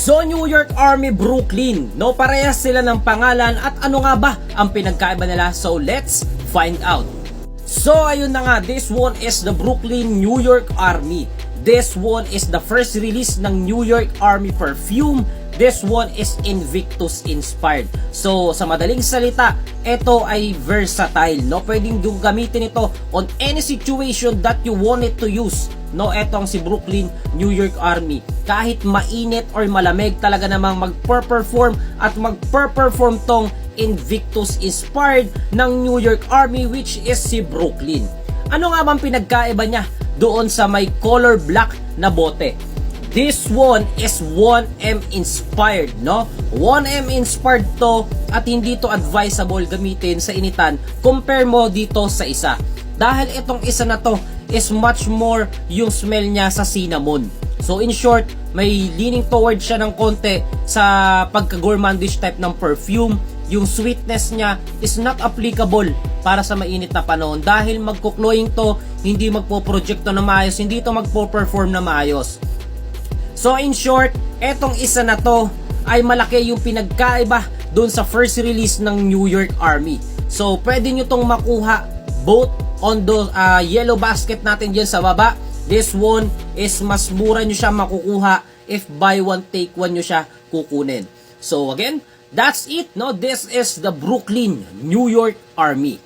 So New York Army Brooklyn, no, parehas sila ng pangalan at ano nga ba ang pinagkaiba nila? So let's find out. So ayun na nga, this one is the Brooklyn New York Army. This one is the first release ng New York Army perfume. This one is Invictus inspired. So sa madaling salita, ito ay versatile, no? Pwedeng yung gamitin ito on any situation that you wanted to use. No, etong si Brooklyn New York Army. Kahit mainit or malamig, talaga namang magper-perform at magper-perform tong Invictus inspired ng New York Army, which is si Brooklyn. Ano nga bang pinagkaiba niya doon sa may color black na bote? This one is 1M inspired, no? 1M inspired to at hindi to advisable gamitin sa initan compare mo dito sa isa. Dahil itong isa na to is much more yung smell niya sa cinnamon. So in short, may leaning towards siya ng konti sa pagka-gourmandish type ng perfume. Yung sweetness niya is not applicable para sa mainit na panahon dahil magko-cloying to, hindi magpo-project to na maayos, hindi to magpo-perform na maayos. So in short, etong isa na to ay malaki yung pinagkaiba doon sa first release ng New York Army. So pwede nyo tong makuha both on the yellow basket natin dyan sa baba. This one is mas mura nyo siya makukuha if buy one take one nyo siya kukunin. So again, that's it, no? This is the Brooklyn New York Army.